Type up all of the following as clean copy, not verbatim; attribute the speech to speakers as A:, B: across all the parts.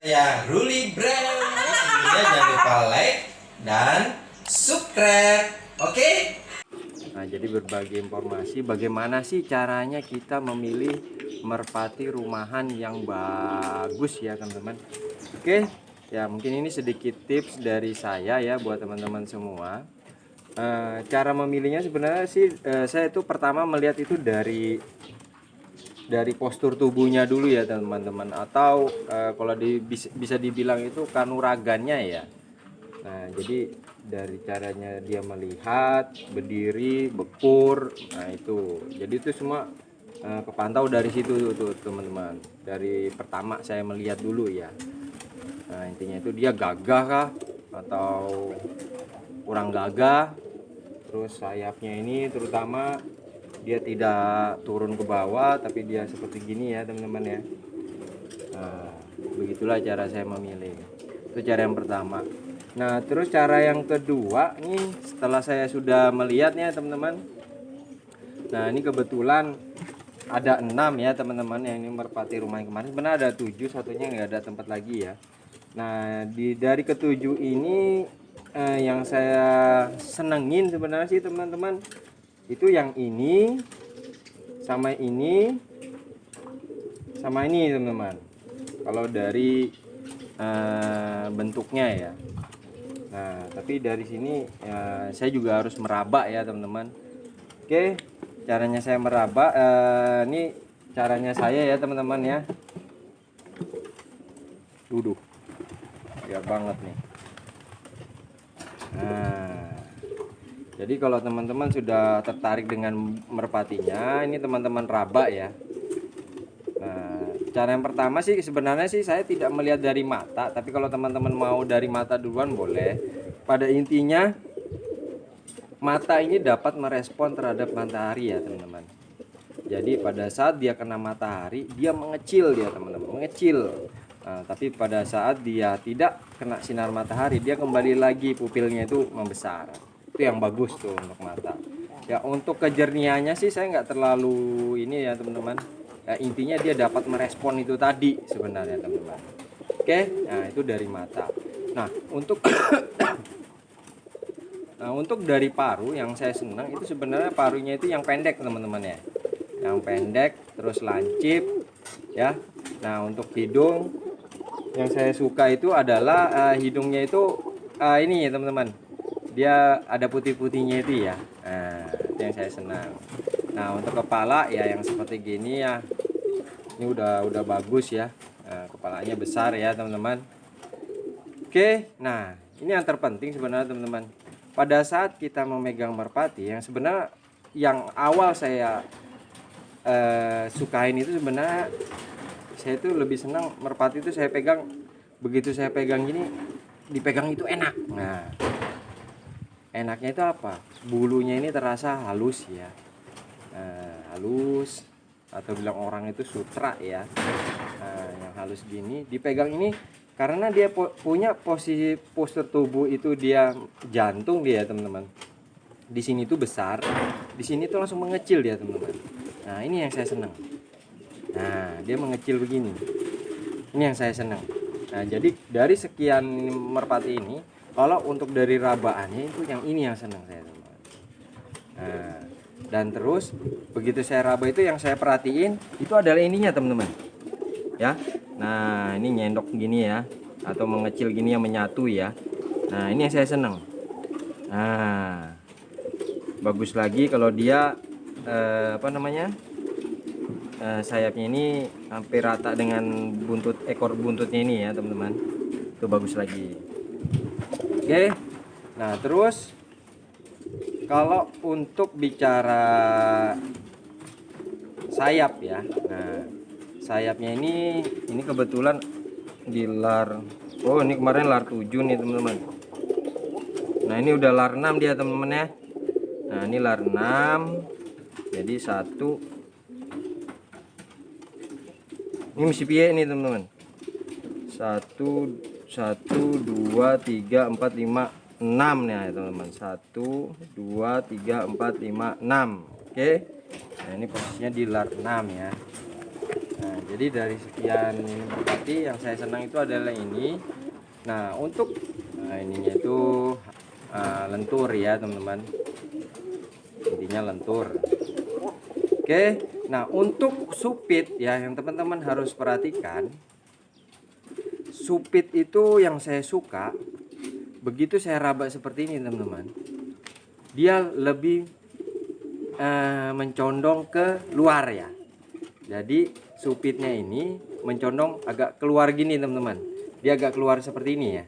A: Saya Ruli Brand. Sebelumnya jangan lupa like dan subscribe. Oke?
B: Nah, jadi berbagi informasi bagaimana sih caranya kita memilih merpati rumahan yang bagus ya teman-teman. Oke, ya mungkin ini sedikit tips dari saya ya buat teman-teman semua. Cara memilihnya sebenarnya sih saya itu pertama melihat itu dari postur tubuhnya dulu ya teman-teman, atau kalau bisa dibilang itu kanuragannya ya. Nah, jadi dari caranya dia melihat, berdiri, bekur, nah itu. Jadi itu semua kepantau dari situ tuh teman-teman. Dari pertama saya melihat dulu ya. Nah, intinya itu dia gagah kah atau kurang gagah. Terus sayapnya ini terutama dia tidak turun ke bawah tapi dia seperti gini ya teman-teman ya. Nah, begitulah cara saya memilih. Itu cara yang pertama. Nah, terus cara yang kedua nih, setelah saya sudah melihatnya teman-teman. Nah, ini kebetulan ada 6 ya teman-teman, yang ini merpati rumah yang kemarin. Sebenarnya ada 7, satunya nggak ada tempat lagi ya. Nah, dari ketujuh ini yang saya senengin sebenarnya sih teman-teman, itu yang ini sama ini sama ini teman-teman. Kalau dari bentuknya ya. Nah, tapi dari sini ya, saya juga harus meraba ya teman-teman. Oke, caranya saya meraba, ini caranya saya ya teman-teman ya. Duduk, ya banget nih. Nah, jadi kalau teman-teman sudah tertarik dengan merpatinya, ini teman-teman raba ya. Nah, cara yang pertama sih sebenarnya sih saya tidak melihat dari mata, tapi kalau teman-teman mau dari mata duluan boleh. Pada intinya mata ini dapat merespon terhadap matahari ya teman-teman. Jadi pada saat dia kena matahari dia mengecil dia teman-teman, mengecil. Nah, tapi pada saat dia tidak kena sinar matahari dia kembali lagi pupilnya itu membesar. Itu yang bagus tuh untuk mata. Ya untuk kejernihannya sih saya nggak terlalu ini ya teman-teman. Ya, intinya dia dapat merespon itu tadi sebenarnya teman-teman. Oke, nah itu dari mata. Nah untuk Nah, untuk dari paru yang saya senang itu sebenarnya parunya itu yang pendek teman-teman ya. Yang pendek terus lancip ya. Nah, untuk hidung yang saya suka itu adalah hidungnya itu ini ya teman-teman. Dia ada putih-putihnya itu ya. Nah, itu yang saya senang. Nah, untuk kepala ya yang seperti gini ya. Ini udah bagus ya. Nah, kepalanya besar ya teman-teman. Oke, nah ini yang terpenting sebenarnya teman-teman. Pada saat kita memegang merpati, yang sebenarnya yang awal saya sukain itu sebenarnya saya itu lebih senang merpati itu saya pegang, begitu saya pegang gini, dipegang itu enak. Nah, enaknya itu apa? Bulunya ini terasa halus ya, halus atau bilang orang itu sutra ya. Nah, yang halus gini dipegang ini karena dia punya posisi postur tubuh itu dia jantung dia teman-teman. Di sini tuh besar, di sini tuh langsung mengecil dia teman-teman. Nah ini yang saya senang. Nah dia mengecil begini. Ini yang saya senang. Nah jadi dari sekian merpati ini, kalau untuk dari rabaannya itu yang ini yang senang saya teman-teman. Nah dan terus begitu saya raba itu yang saya perhatiin itu adalah ininya teman-teman. Ya, nah ini nyendok gini ya, atau mengecil gini yang menyatu ya. Nah ini yang saya senang. Nah bagus lagi kalau dia apa namanya, sayapnya ini hampir rata dengan ekor buntutnya ini ya teman-teman. Itu bagus lagi. Oke, nah terus kalau untuk bicara sayap ya, nah sayapnya ini kebetulan di lar, oh ini kemarin lar 7 nih teman-teman. Nah ini udah lar 6 dia teman-teman ya. Nah ini lar 6, jadi satu ini misi piye nih teman-teman. 1 1 2 3 4 5 6 nih ya teman-teman. 1 2 3 4 5 6. Oke. Nah ini posisinya di lar 6 ya. Nah, jadi dari sekian merpati yang saya senang itu adalah ini. Nah, untuk ininya itu lentur ya teman-teman, intinya lentur. Oke, nah untuk supit ya yang teman-teman harus perhatikan, supit itu yang saya suka begitu saya raba seperti ini teman-teman, dia lebih mencondong ke luar ya. Jadi supitnya ini mencondong agak keluar gini teman-teman, dia agak keluar seperti ini ya.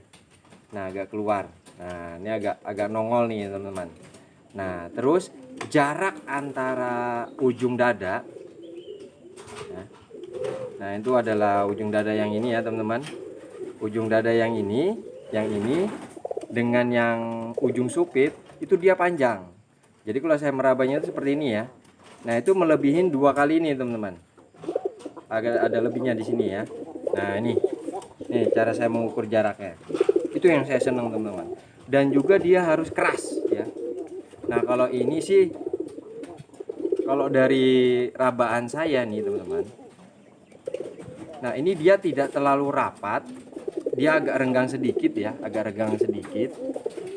B: Nah agak keluar, nah ini agak nongol nih teman-teman. Nah terus jarak antara ujung dada ya. Nah itu adalah ujung dada yang ini ya teman-teman, ujung dada yang ini dengan yang ujung supit itu dia panjang. Jadi kalau saya merabanya itu seperti ini ya. Nah itu melebihin 2 kali ini teman-teman, agak ada lebihnya di sini ya. Nah ini cara saya mengukur jaraknya, itu yang saya senang teman-teman. Dan juga dia harus keras ya. Nah kalau ini sih, kalau dari rabaan saya nih teman-teman, nah ini dia tidak terlalu rapat, dia agak renggang sedikit ya, agak renggang sedikit.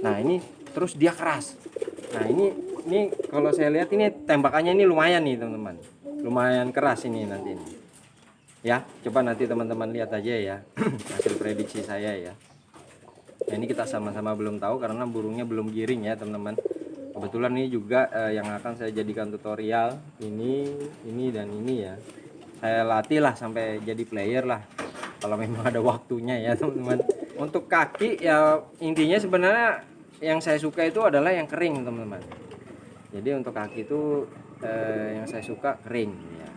B: Nah ini terus dia keras. Nah ini kalau saya lihat ini tembakannya ini lumayan nih teman-teman, lumayan keras ini nanti ini ya. Coba nanti teman-teman lihat aja ya hasil prediksi saya ya. Nah ini kita sama-sama belum tahu karena burungnya belum giring ya teman-teman. Kebetulan ini juga yang akan saya jadikan tutorial ini dan ini ya. Saya latih lah sampai jadi player lah kalau memang ada waktunya ya teman-teman. Untuk kaki ya intinya sebenarnya yang saya suka itu adalah yang kering teman-teman. Jadi untuk kaki itu yang saya suka kering ya.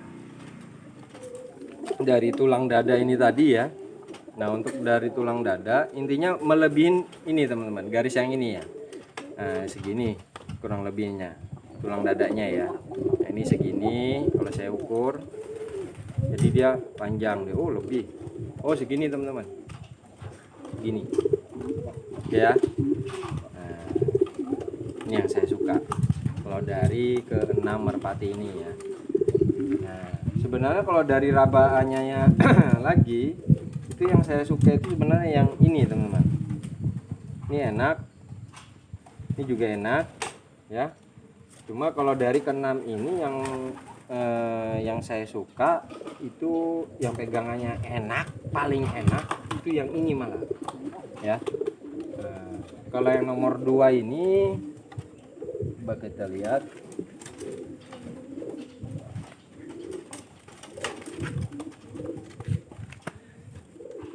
B: Dari tulang dada ini tadi ya. Nah untuk dari tulang dada intinya melebihin ini teman-teman, garis yang ini ya. Nah segini kurang lebihnya tulang dadanya ya. Nah, ini segini kalau saya ukur, jadi dia panjang deh. Oh lebih, oh segini teman-teman, gini ya. Nah, ini yang saya suka kalau dari ke-6 merpati ini ya. Nah sebenarnya kalau dari rabaannya ya lagi itu yang saya suka itu sebenarnya yang ini teman-teman. Ini enak, ini juga enak ya. Cuma kalau dari ke-6 ini yang saya suka itu yang pegangannya enak, paling enak itu yang ini malah ya. Kalau yang nomor 2 ini coba kita lihat.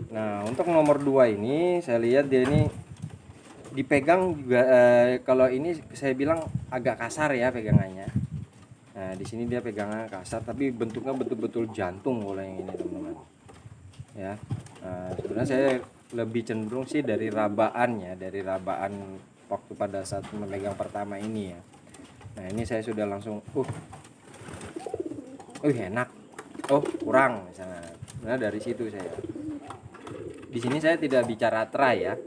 B: Nah untuk nomor 2 ini saya lihat dia ini dipegang juga kalau ini saya bilang agak kasar ya pegangannya. Nah di sini dia pegangan kasar tapi bentuknya betul-betul jantung kalau yang ini teman-teman ya. Sebenarnya saya lebih cenderung sih dari rabaannya, dari rabaan waktu pada saat memegang pertama ini ya. Nah ini saya sudah langsung enak, oh kurang misalnya. Nah dari situ saya, di sini saya tidak bicara try ya.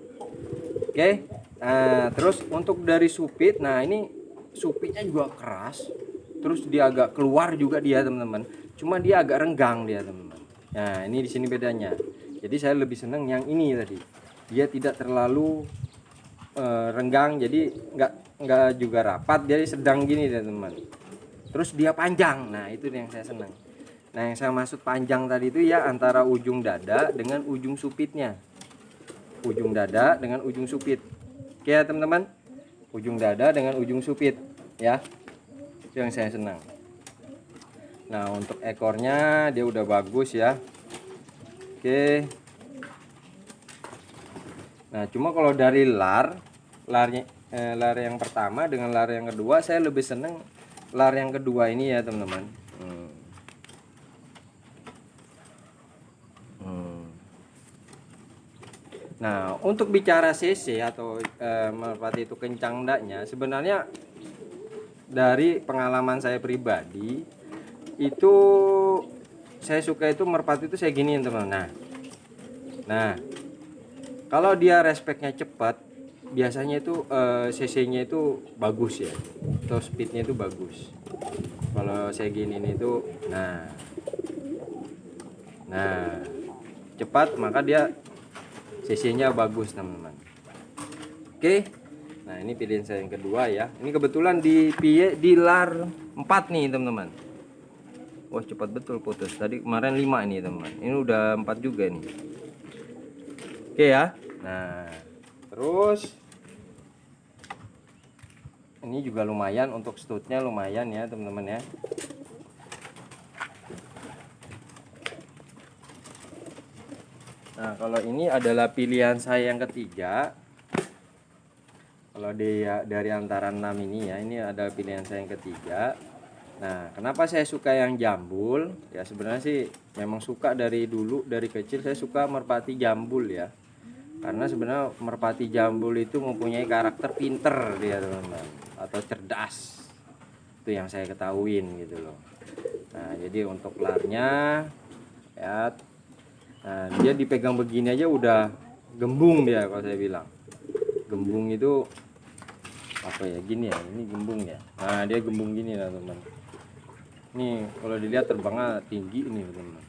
B: Oke. Nah, terus untuk dari supit, nah ini supitnya juga keras. Terus dia agak keluar juga dia, teman-teman. Cuma dia agak renggang dia, teman-teman. Nah, ini di sini bedanya. Jadi saya lebih senang yang ini tadi. Dia tidak terlalu renggang, jadi nggak juga rapat, jadi sedang gini dia, teman-teman. Terus dia panjang. Nah, itu yang saya senang. Nah, yang saya maksud panjang tadi itu ya antara ujung dada dengan ujung supitnya. Ujung dada dengan ujung supit. Oke ya teman-teman, ujung dada dengan ujung supit ya, itu yang saya senang. Nah untuk ekornya dia udah bagus ya. Oke. Nah cuma kalau dari lar yang pertama dengan lar yang kedua, saya lebih senang lar yang kedua ini ya teman-teman. Nah untuk bicara cc atau merpati itu kencang enggaknya, sebenarnya dari pengalaman saya pribadi itu saya suka itu merpati itu saya giniin teman. Nah kalau dia respectnya cepat, biasanya itu cc-nya itu bagus ya, atau speednya itu bagus. Kalau saya giniin itu, nah Nah, cepat maka dia CC-nya bagus teman-teman. Oke. Nah, ini pilihan saya yang kedua ya. Ini kebetulan di lar 4 nih teman-teman. Wah, cepat betul putus. Tadi kemarin 5 ini teman-teman. Ini udah 4 juga nih. Oke ya. Nah, terus ini juga lumayan untuk stutnya, lumayan ya teman-teman ya. Nah, kalau ini adalah pilihan saya yang ketiga. Kalau dari antara 6 ini ya, ini adalah pilihan saya yang ketiga. Nah, kenapa saya suka yang jambul? Ya sebenarnya sih memang suka dari dulu, dari kecil saya suka merpati jambul ya. Karena sebenarnya merpati jambul itu mempunyai karakter pinter dia teman-teman, atau cerdas. Itu yang saya ketahuin gitu loh. Nah, jadi untuk larnya ya, nah, dia dipegang begini aja udah gembung dia kalau saya bilang. Gembung itu apa ya, gini ya, ini gembung ya. Nah, dia gembung gini lah teman. Nih kalau dilihat terbangnya tinggi ini teman.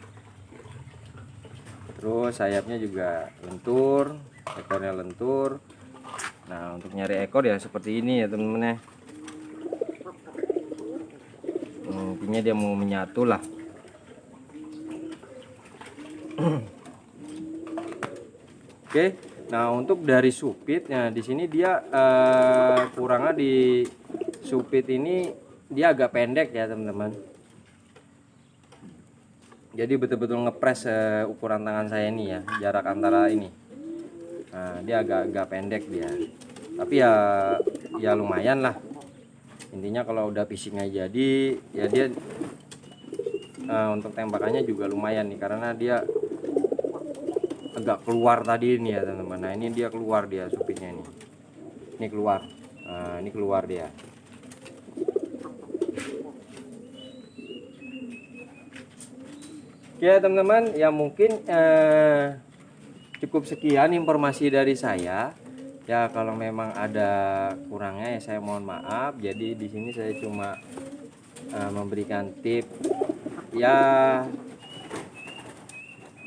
B: Terus sayapnya juga lentur, ekornya lentur. Nah, untuk nyari ekor ya seperti ini ya teman-teman ya. Intinya dia mau menyatu lah. Oke. Nah, untuk dari supitnya di sini dia kurangnya di supit ini dia agak pendek ya teman-teman. Jadi betul-betul ngepres ukuran tangan saya ini ya, jarak antara ini. Nah, dia agak pendek dia. Tapi ya lumayan lah. Intinya kalau udah fishingnya jadi ya dia untuk tembakannya juga lumayan nih, karena dia agak keluar tadi ini ya teman-teman. Nah, ini dia keluar dia supitnya ini. Ini keluar. Nah, ini keluar dia. Ya teman-teman, ya mungkin cukup sekian informasi dari saya. Ya kalau memang ada kurangnya ya saya mohon maaf. Jadi di sini saya cuma memberikan tip ya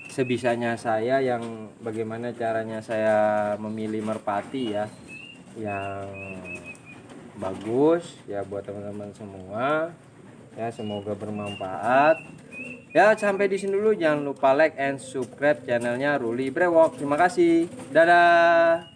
B: sebisanya saya, yang bagaimana caranya saya memilih merpati ya yang bagus ya buat teman-teman semua. Ya semoga bermanfaat. Ya sampai di sini dulu, jangan lupa like and subscribe channelnya Ruli Brewok. Terima kasih. Dadah.